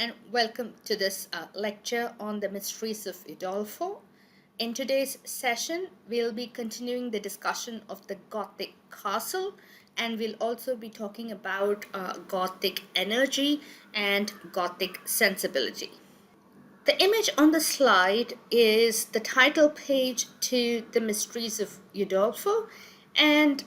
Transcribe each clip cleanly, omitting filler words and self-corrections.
and welcome to this lecture on the Mysteries of Udolpho. In today's session, we'll be continuing the discussion of the Gothic castle, and we'll also be talking about Gothic energy and Gothic sensibility. The image on the slide is the title page to the Mysteries of Udolpho, and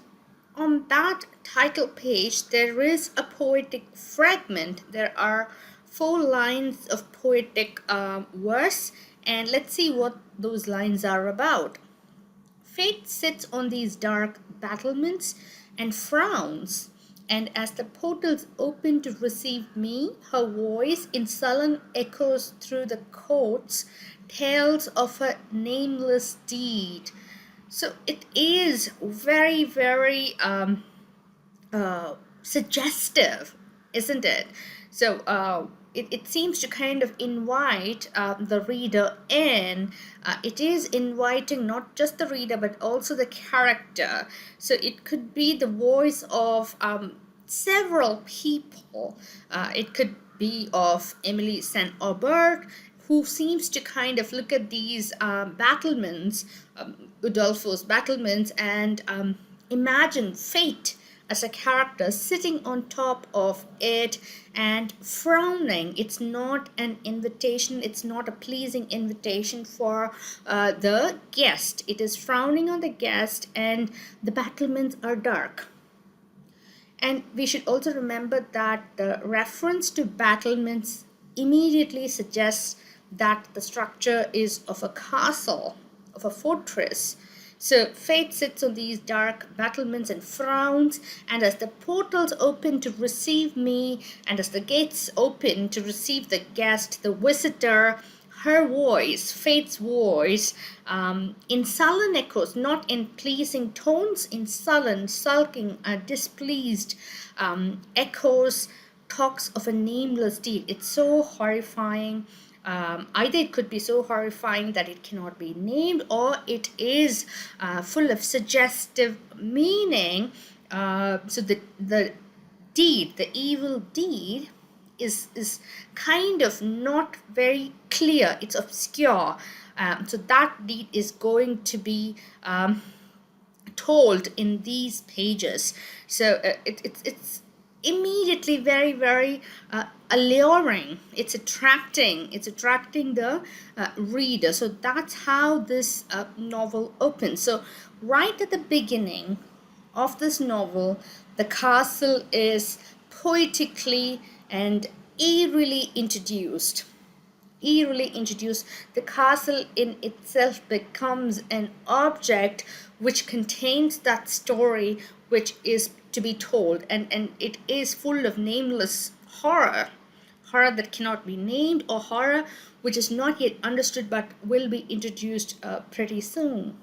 on that title page, there is a poetic fragment. There are 4 lines of poetic verse, and let's see what those lines are about. Fate sits on these dark battlements and frowns, and as the portals open to receive me, her voice in sullen echoes through the courts tells of a nameless deed. So it is very, very suggestive, isn't it? So it seems to kind of invite the reader in. It is inviting not just the reader but also the character. So it could be the voice of several people. It could be of Emily St. Aubert, who seems to kind of look at these battlements, Udolpho's battlements, and imagine fate as a character sitting on top of it and frowning. It's not an invitation, it's not a pleasing invitation for the guest. It is frowning on the guest, and the battlements are dark. And we should also remember that the reference to battlements immediately suggests that the structure is of a castle, of a fortress. So fate sits on these dark battlements and frowns, and as the portals open to receive me, and as the gates open to receive the guest, the visitor, her voice, fate's voice, in sullen echoes, not in pleasing tones, in sullen, sulking, displeased echoes, talks of a nameless deed. It's so horrifying. Either it could be so horrifying that it cannot be named, or it is full of suggestive meaning. So the deed, the evil deed, is kind of not very clear. It's obscure. So that deed is going to be told in these pages. So it's immediately very, very alluring. It's attracting the reader. So that's how this novel opens. So right at the beginning of this novel, the castle is poetically and eerily introduced. The castle in itself becomes an object which contains that story which is to be told, and it is full of nameless horror that cannot be named, or horror which is not yet understood but will be introduced pretty soon.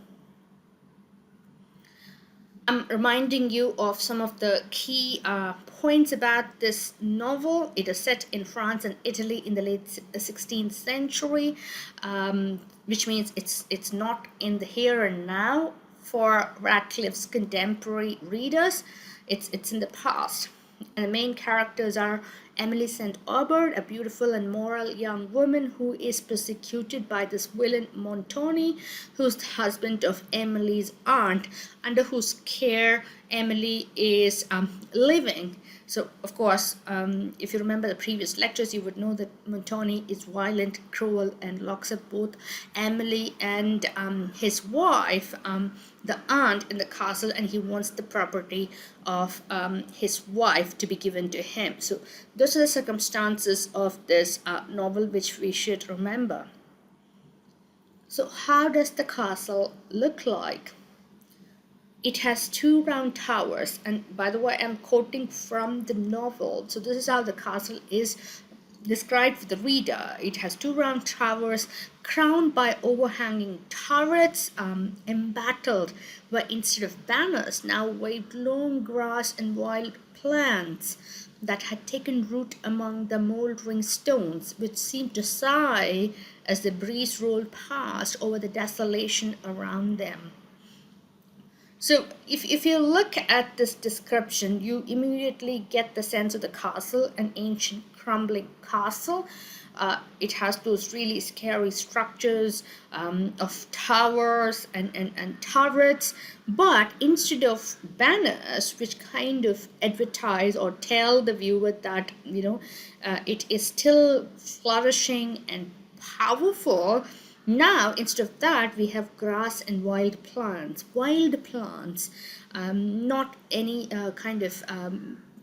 I'm reminding you of some of the key points about this novel. It is set in France and Italy in the late 16th century, which means it's not in the here and now for Radcliffe's contemporary readers. It's in the past. And the main characters are Emily St. Aubert, a beautiful and moral young woman who is persecuted by this villain Montoni, who's the husband of Emily's aunt, under whose care Emily is living. So, of course, if you remember the previous lectures, you would know that Montoni is violent, cruel, and locks up both Emily and his wife, the aunt, in the castle, and he wants the property of his wife to be given to him. So those are the circumstances of this novel which we should remember. So how does the castle look like? It has 2 round towers, and by the way, I'm quoting from the novel. So this is how the castle is described for the reader. It has 2 round towers crowned by overhanging turrets, embattled where instead of banners now waved long grass and wild plants that had taken root among the mouldering stones, which seemed to sigh as the breeze rolled past over the desolation around them. So if you look at this description, you immediately get the sense of the castle, an ancient crumbling castle. It has those really scary structures of towers and turrets, but instead of banners which kind of advertise or tell the viewer that it is still flourishing and powerful, now instead of that we have grass and wild plants, not any kind of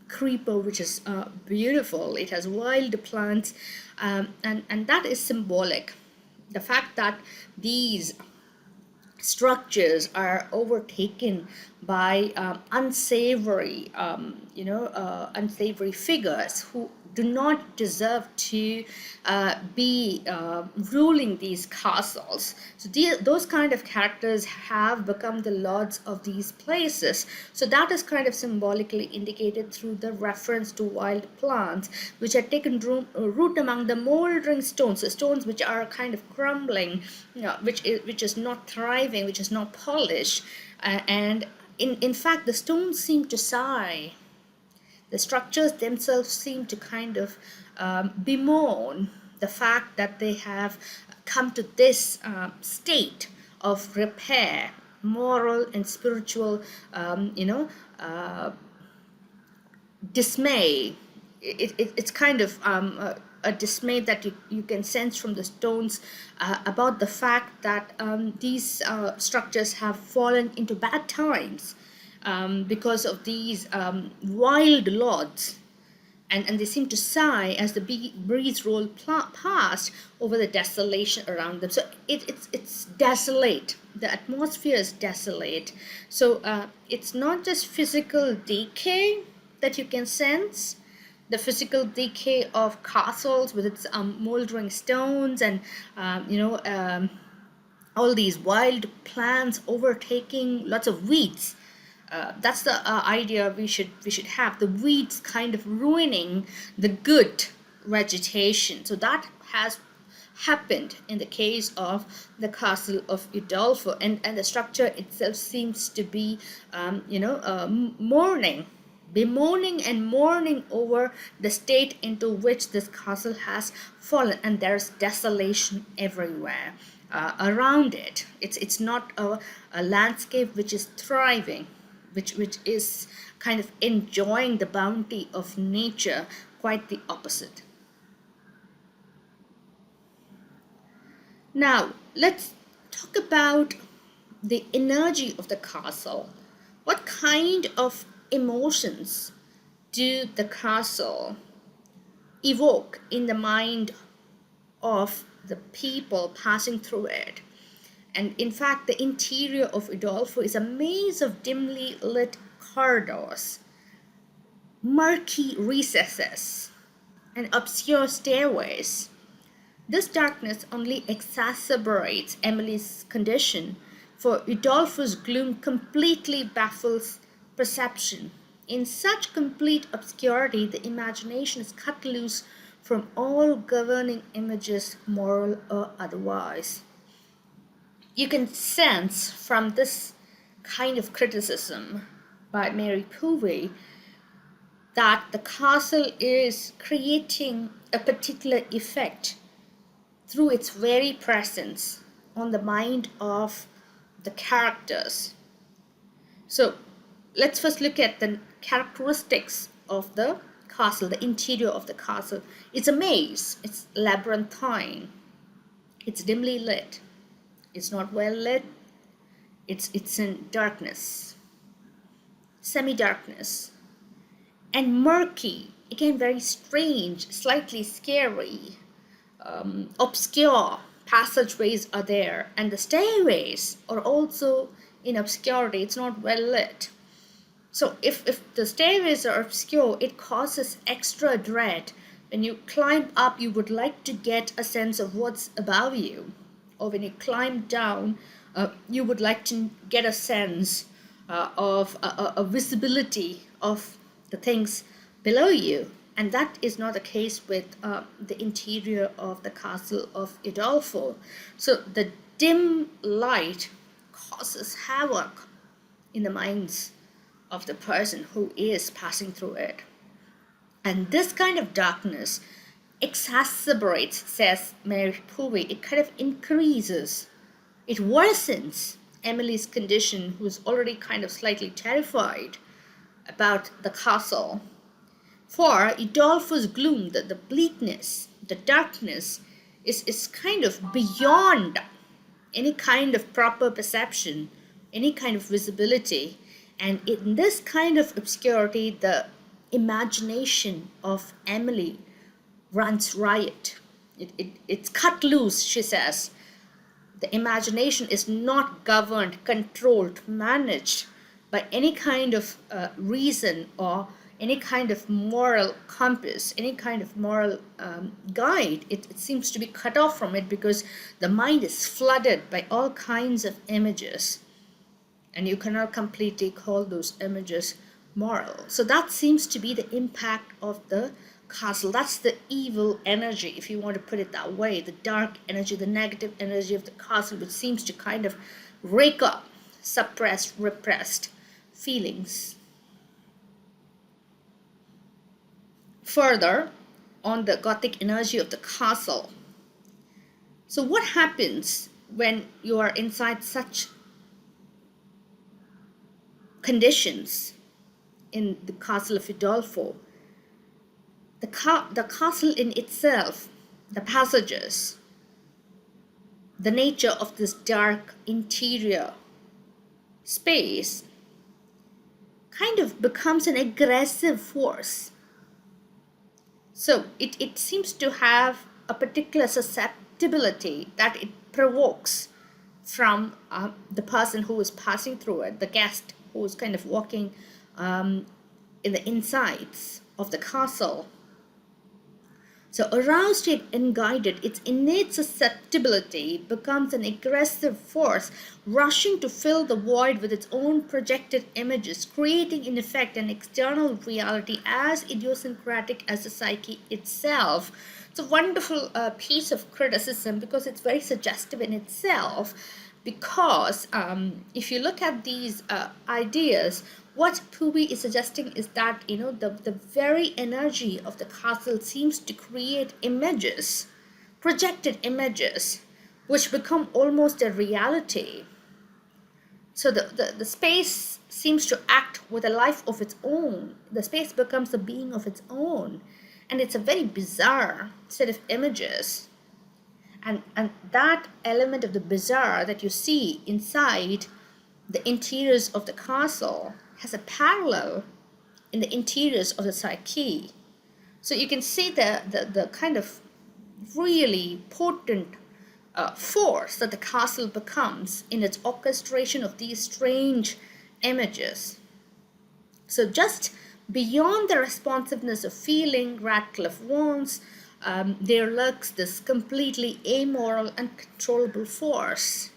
creeper which is beautiful. It has wild plants, and that is symbolic. The fact that these structures are overtaken by unsavory figures who do not deserve to be ruling these castles. So those kind of characters have become the lords of these places. So that is kind of symbolically indicated through the reference to wild plants, which had taken root among the moldering stones, the stones which are kind of crumbling, which is not thriving, which is not polished, and in fact the stones seem to sigh. The structures themselves seem to kind of bemoan the fact that they have come to this state of repair, moral and spiritual, dismay. It's kind of a dismay that you can sense from the stones about the fact that these structures have fallen into bad times because of these wild lords, and they seem to sigh as the breeze rolled past over the desolation around them. So it's desolate. The atmosphere is desolate. So it's not just physical decay that you can sense, the physical decay of castles with its moldering stones and all these wild plants overtaking lots of weeds. That's the idea we should have. The weeds kind of ruining the good vegetation. So that has happened in the case of the castle of Udolpho, and the structure itself seems to be bemoaning and mourning over the state into which this castle has fallen, and there's desolation everywhere around it. It's not a landscape which is thriving, which is kind of enjoying the bounty of nature. Quite the opposite. Now let's talk about the energy of the castle. What kind of emotions do the castle evoke in the mind of the people passing through it? And in fact, the interior of Udolpho is a maze of dimly lit corridors, murky recesses, and obscure stairways. This darkness only exacerbates Emily's condition, for Udolpho's gloom completely baffles perception. In such complete obscurity, the imagination is cut loose from all governing images, moral or otherwise. You can sense from this kind of criticism by Mary Poovey that the castle is creating a particular effect through its very presence on the mind of the characters. So let's first look at the characteristics of the castle, the interior of the castle. It's a maze, it's labyrinthine, it's dimly lit, it's not well lit, it's in darkness, semi-darkness, and murky, again very strange, slightly scary, obscure passageways are there, and the stairways are also in obscurity. It's not well lit. So if the stairways are obscure, it causes extra dread. When you climb up, you would like to get a sense of what's above you, or when you climb down, you would like to get a sense of a visibility of the things below you. And that is not the case with the interior of the castle of Udolpho. So the dim light causes havoc in the minds of the person who is passing through it. And this kind of darkness exacerbates, says Mary Povey, it kind of increases, it worsens Emily's condition, who's already kind of slightly terrified about the castle. For Udolpho's gloom, the bleakness, the darkness is kind of beyond any kind of proper perception, any kind of visibility. And in this kind of obscurity, the imagination of Emily runs riot. It's cut loose, she says. The imagination is not governed, controlled, managed by any kind of reason or any kind of moral compass, any kind of moral guide. It seems to be cut off from it because the mind is flooded by all kinds of images, and you cannot completely call those images moral. So that seems to be the impact of the castle. That's the evil energy, if you want to put it that way, the dark energy, the negative energy of the castle, which seems to kind of rake up suppressed, repressed feelings. Further, on the Gothic energy of the castle. So what happens when you are inside such conditions in the castle of Udolpho? The castle in itself, the passages, the nature of this dark interior space kind of becomes an aggressive force. So it seems to have a particular susceptibility that it provokes from the person who is passing through it, the guest who is kind of walking in the insides of the castle. So aroused and guided, its innate susceptibility becomes an aggressive force, rushing to fill the void with its own projected images, creating in effect an external reality as idiosyncratic as the psyche itself. It's a wonderful piece of criticism because it's very suggestive in itself. Because if you look at these ideas, what Povey is suggesting is that the very energy of the castle seems to create images, projected images, which become almost a reality. So the space seems to act with a life of its own. The space becomes a being of its own, and it's a very bizarre set of images. And that element of the bizarre that you see inside the interiors of the castle has a parallel in the interiors of the psyche. So you can see the kind of really potent force that the castle becomes in its orchestration of these strange images. So just beyond the responsiveness of feeling, Radcliffe warns, there lurks this completely amoral and controllable force.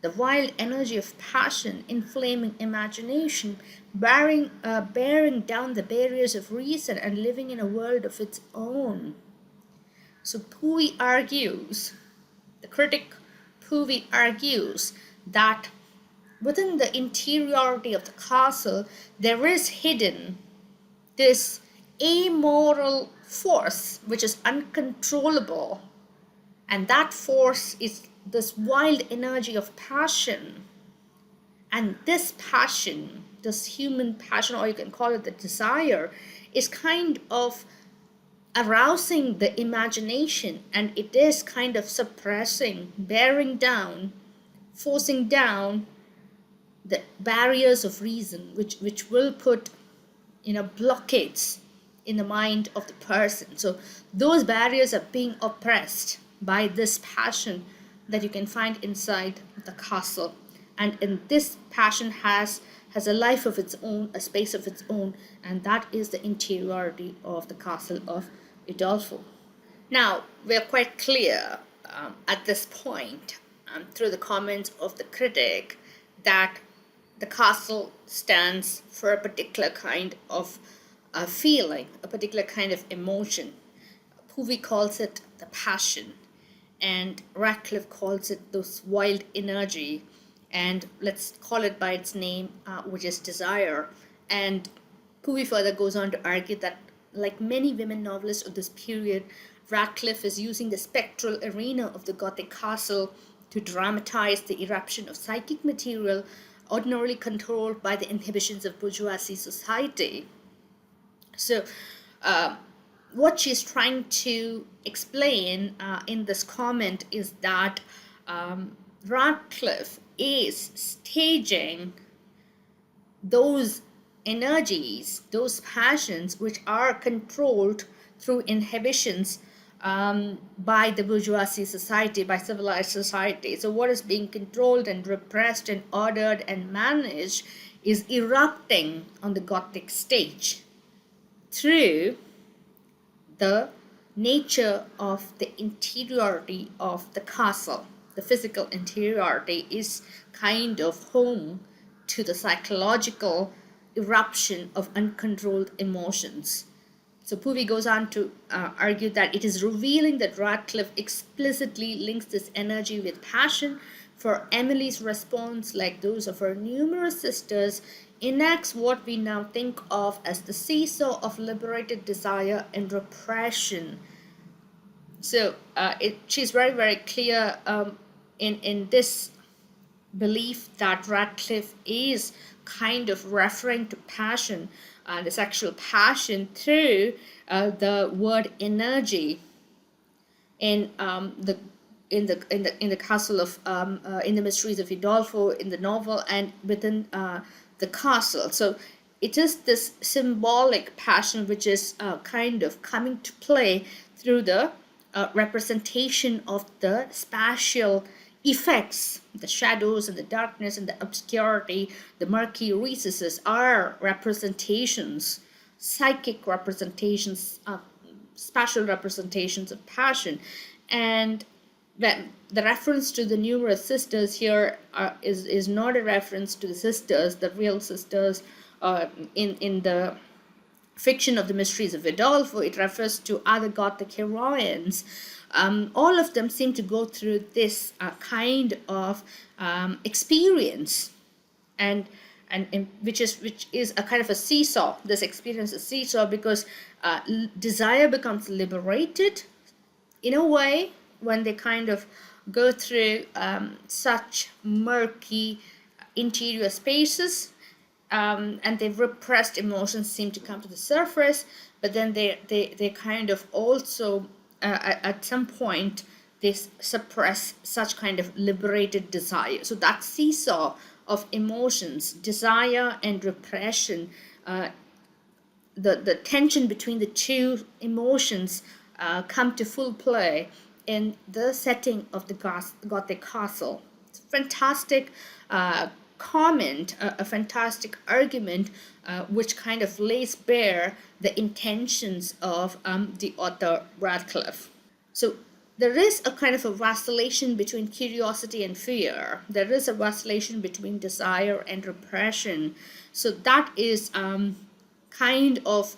The wild energy of passion, inflaming imagination, bearing down the barriers of reason and living in a world of its own. So Povey argues, the critic Povey argues, that within the interiority of the castle, there is hidden this amoral force which is uncontrollable, and that force is this wild energy of passion. And this passion, this human passion, or you can call it the desire, is kind of arousing the imagination, and it is kind of suppressing, bearing down, forcing down the barriers of reason, which will put blockades in the mind of the person. So those barriers are being oppressed by this passion that you can find inside the castle. And this passion has a life of its own, a space of its own, and that is the interiority of the castle of Udolpho. Now, we're quite clear at this point, through the comments of the critic, that the castle stands for a particular kind of feeling, a particular kind of emotion. Povey calls it the passion, and Radcliffe calls it this wild energy, and let's call it by its name, which is desire. And Povey further goes on to argue that like many women novelists of this period, Radcliffe is using the spectral arena of the Gothic castle to dramatize the eruption of psychic material ordinarily controlled by the inhibitions of bourgeoisie society. So, what she's trying to explain in this comment is that Radcliffe is staging those energies, those passions which are controlled through inhibitions by the bourgeoisie society, by civilized society. So, what is being controlled and repressed and ordered and managed is erupting on the Gothic stage through the nature of the interiority of the castle. The physical interiority is kind of home to the psychological eruption of uncontrolled emotions. So Puvi goes on to argue that it is revealing that Radcliffe explicitly links this energy with passion, for Emily's response, like those of her numerous sisters, enacts what we now think of as the seesaw of liberated desire and repression. So she's very, very clear in this belief that Radcliffe is kind of referring to passion, the sexual passion, through the word energy in the castle of in the Mysteries of Udolpho, in the novel, and within the castle. So it is this symbolic passion which is kind of coming to play through the representation of the spatial effects. The shadows and the darkness and the obscurity, the murky recesses are representations, psychic representations, spatial representations of passion. And the reference to the numerous sisters here is not a reference to the sisters, the real sisters in the fiction of the Mysteries of Udolpho. It refers to other Gothic heroines. All of them seem to go through this kind of experience, and which is a kind of a seesaw. This experience is seesaw because desire becomes liberated in a way when they kind of go through such murky interior spaces, and their repressed emotions seem to come to the surface, but then they kind of also at some point they suppress such kind of liberated desire. So that seesaw of emotions, desire and repression, the tension between the two emotions come to full play in the setting of the Gothic castle. It's a fantastic comment, a fantastic argument, which kind of lays bare the intentions of the author Radcliffe. So there is a kind of a vacillation between curiosity and fear. There is a vacillation between desire and repression. So that is kind of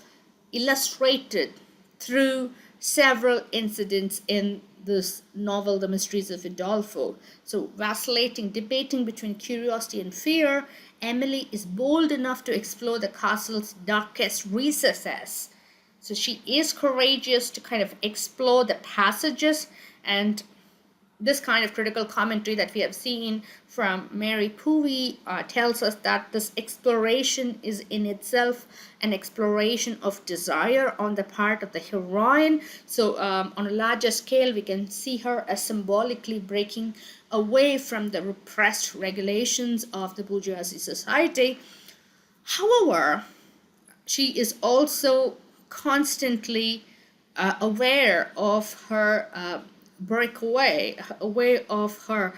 illustrated through several incidents in this novel, The Mysteries of Udolpho. So vacillating, debating between curiosity and fear, Emily is bold enough to explore the castle's darkest recesses. So she is courageous to kind of explore the passages, and this kind of critical commentary that we have seen from Mary Puvi tells us that this exploration is in itself an exploration of desire on the part of the heroine. So on a larger scale, we can see her as symbolically breaking away from the repressed regulations of the bourgeoisie society. However, she is also constantly aware of her breakaway, aware of her,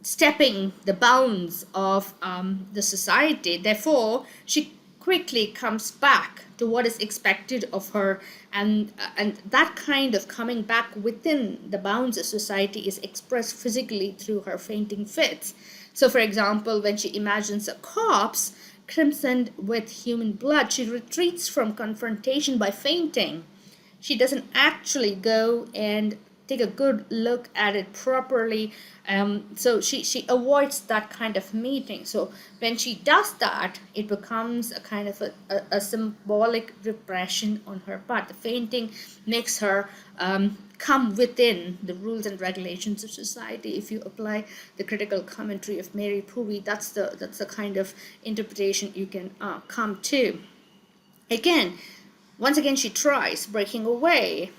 stepping the bounds of the society. Therefore, she quickly comes back to what is expected of her, and that kind of coming back within the bounds of society is expressed physically through her fainting fits. So, for example, when she imagines a corpse crimsoned with human blood, she retreats from confrontation by fainting. She doesn't actually go and take a good look at it properly. So she avoids that kind of meeting. So when she does that, it becomes a kind of a symbolic repression on her part. The fainting makes her come within the rules and regulations of society. If you apply the critical commentary of Mary Povey, that's the kind of interpretation you can come to. Again, once again, she tries breaking away.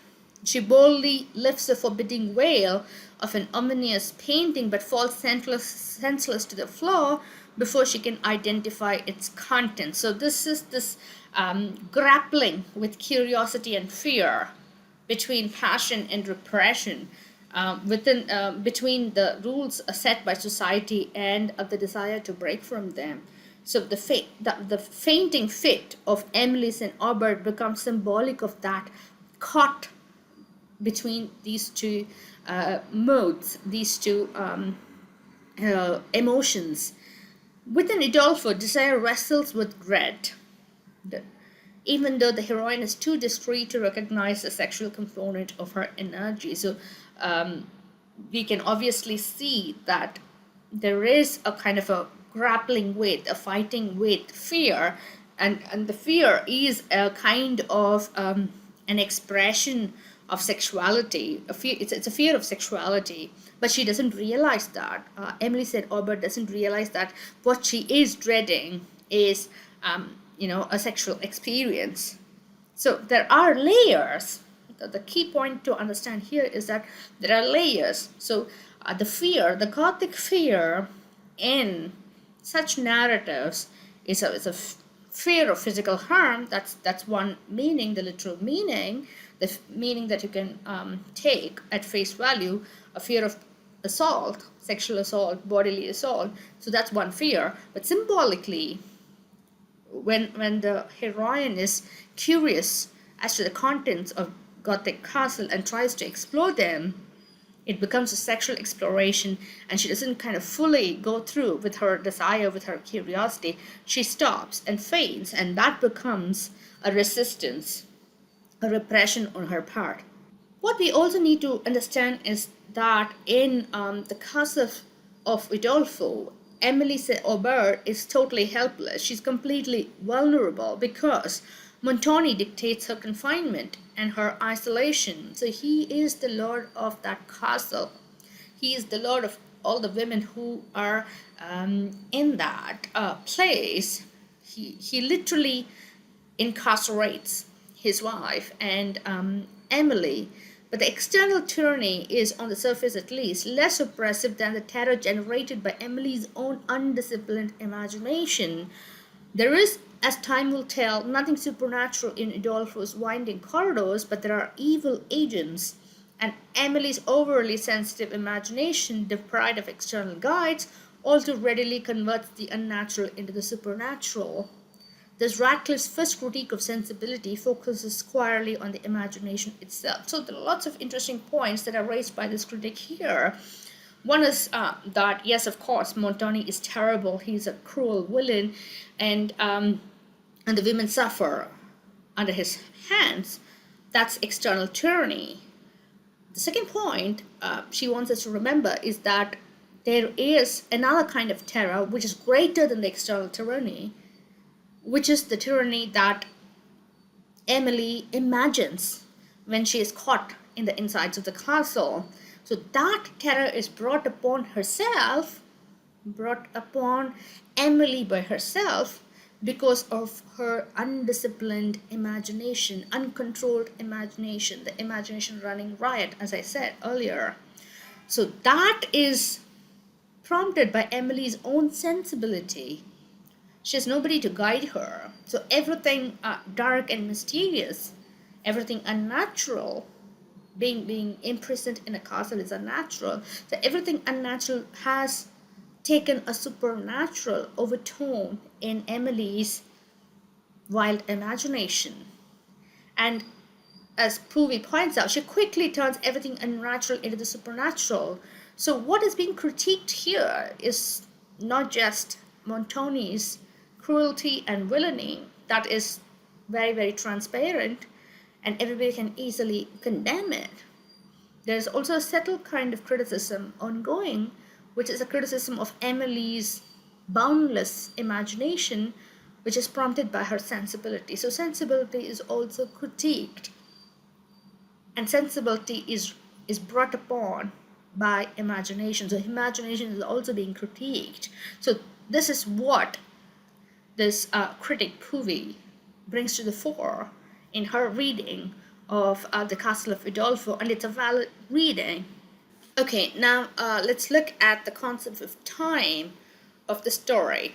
She boldly lifts the forbidding veil of an ominous painting, but falls senseless to the floor before she can identify its content. So this is this grappling with curiosity and fear, between passion and repression, between the rules set by society and the desire to break from them. So the fainting fit of Emily's and Aubert becomes symbolic of that, caught between these two modes, these two emotions. Within Udolpho, desire wrestles with dread, even though the heroine is too discreet to recognize the sexual component of her energy. So we can obviously see that there is a kind of a grappling with, a fighting with fear, and the fear is a kind of an expression of sexuality. It's a fear of sexuality, but she doesn't realize that. Emily said Aubert doesn't realize that what she is dreading is a sexual experience. So there are layers. The key point to understand here is that there are layers. So the Gothic fear in such narratives is a fear of physical harm. That's one meaning, the literal meaning, the meaning that you can take at face value, a fear of assault, sexual assault, bodily assault. So that's one fear. But symbolically, when the heroine is curious as to the contents of Gothic castle and tries to explore them, it becomes a sexual exploration, and she doesn't kind of fully go through with her desire, with her curiosity. She stops and faints, and that becomes a resistance, a repression on her part. What we also need to understand is that in the castle of Udolpho, Emily Aubert is totally helpless. She's completely vulnerable because Montoni dictates her confinement and her isolation. So he is the lord of that castle. He is the lord of all the women who are in that place. He literally incarcerates his wife and Emily. But the external tyranny is, on the surface at least, less oppressive than the terror generated by Emily's own undisciplined imagination. There is, as time will tell, nothing supernatural in Udolpho's winding corridors, but there are evil agents, and Emily's overly sensitive imagination, deprived of external guides, all too readily converts the unnatural into the supernatural. Thus, Radcliffe's first critique of sensibility focuses squarely on the imagination itself. So there are lots of interesting points that are raised by this critic here. One is that, yes, of course, Montoni is terrible. He's a cruel villain, and the women suffer under his hands. That's external tyranny. The second point she wants us to remember is that there is another kind of terror which is greater than the external tyranny, which is the tyranny that Emily imagines when she is caught in the insides of the castle. So that terror is brought upon herself, brought upon Emily by herself, because of her undisciplined imagination, uncontrolled imagination, the imagination running riot, as I said earlier. So that is prompted by Emily's own sensibility. She has nobody to guide her. So everything dark and mysterious, everything unnatural, being imprisoned in a castle is unnatural. So everything unnatural has taken a supernatural overtone in Emily's wild imagination. And as Povey points out, she quickly turns everything unnatural into the supernatural. So what is being critiqued here is not just Montoni's cruelty and villainy, that is very, very transparent, and everybody can easily condemn it. There's also a subtle kind of criticism ongoing, which is a criticism of Emily's boundless imagination, which is prompted by her sensibility. So sensibility is also critiqued, and sensibility is brought upon by imagination. So imagination is also being critiqued. So this is what this critic Puvi brings to the fore in her reading of The Castle of Udolpho, and it's a valid reading. Okay, now let's look at the concept of time of the story.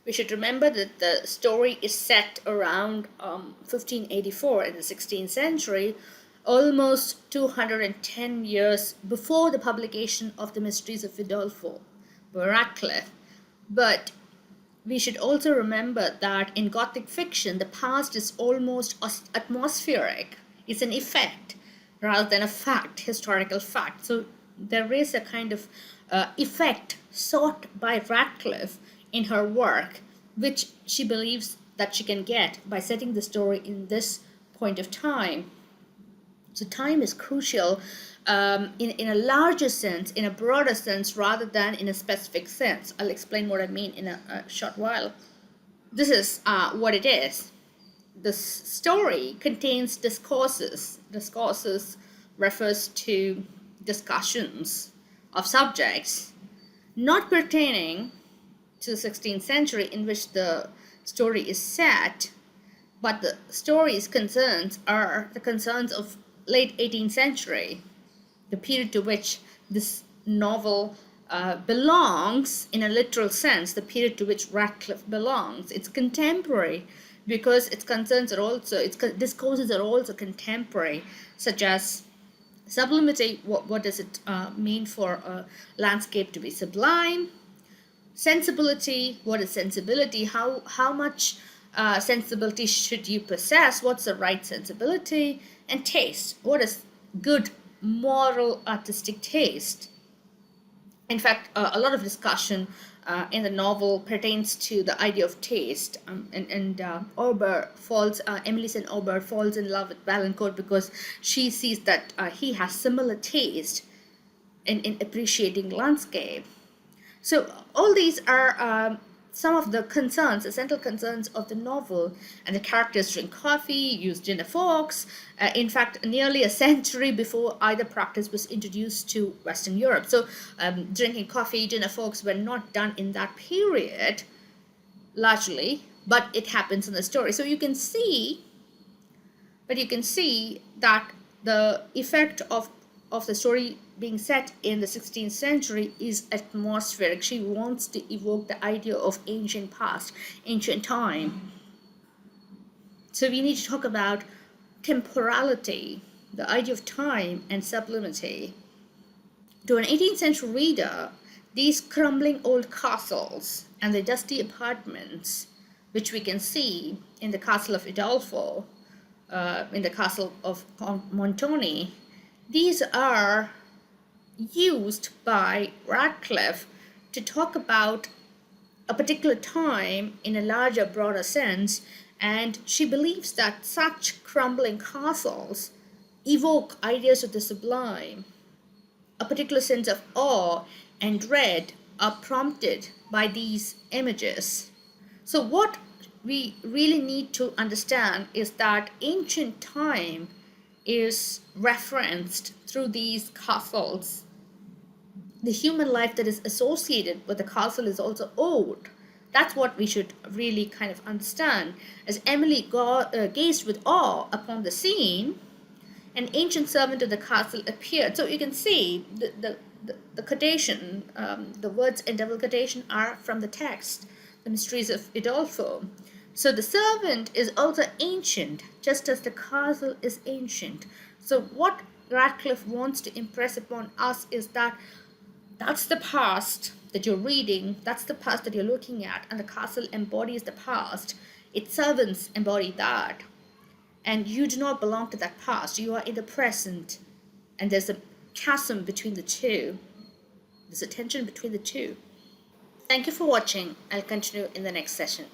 We should remember that the story is set around 1584 in the 16th century, almost 210 years before the publication of the Mysteries of Udolpho by Radcliffe. But we should also remember that in Gothic fiction, the past is almost atmospheric. It's an effect rather than a fact, historical fact. So there is a kind of effect sought by Radcliffe in her work, which she believes that she can get by setting the story in this point of time. So time is crucial in a larger sense, in a broader sense, rather than in a specific sense. I'll explain what I mean in a short while. This is what it is. This story contains discourses. Discourses refers to discussions of subjects not pertaining to the 16th century in which the story is set, but the story's concerns are the concerns of late 18th century, the period to which this novel belongs in a literal sense, the period to which Radcliffe belongs. It's contemporary because its concerns are also, its discourses are also contemporary, such as sublimity. What does it mean for a landscape to be sublime? Sensibility, what is sensibility? How much sensibility should you possess? What's the right sensibility? And taste, what is good moral artistic taste? In fact, a lot of discussion in the novel pertains to the idea of taste, and Aubert falls, Emily St. Aubert falls in love with Valancourt because she sees that he has similar taste in appreciating landscape. So all these are some of the concerns, essential concerns of the novel. And the characters drink coffee, use dinner forks. In fact, nearly a century before either practice was introduced to Western Europe. So drinking coffee, dinner forks were not done in that period, largely, but it happens in the story. So you can see that the effect of the story being set in the 16th century is atmospheric. She wants to evoke the idea of ancient past, ancient time. So we need to talk about temporality, the idea of time, and sublimity. To an 18th century reader, these crumbling old castles and the dusty apartments, which we can see in the Castle of Udolpho, in the Castle of Montoni, these are used by Radcliffe to talk about a particular time in a larger, broader sense, and she believes that such crumbling castles evoke ideas of the sublime. A particular sense of awe and dread are prompted by these images. So what we really need to understand is that ancient time is referenced through these castles. The human life that is associated with the castle is also old. That's what we should really kind of understand. As Emily gazed with awe upon the scene, an ancient servant of the castle appeared. So you can see the quotation, the words in double quotation are from the text, the Mysteries of Udolpho. So the servant is also ancient, just as the castle is ancient. So what Radcliffe wants to impress upon us is that that's the past that you're reading, that's the past that you're looking at, and the castle embodies the past. Its servants embody that. And you do not belong to that past. You are in the present. And there's a chasm between the two. There's a tension between the two. Thank you for watching. I'll continue in the next session.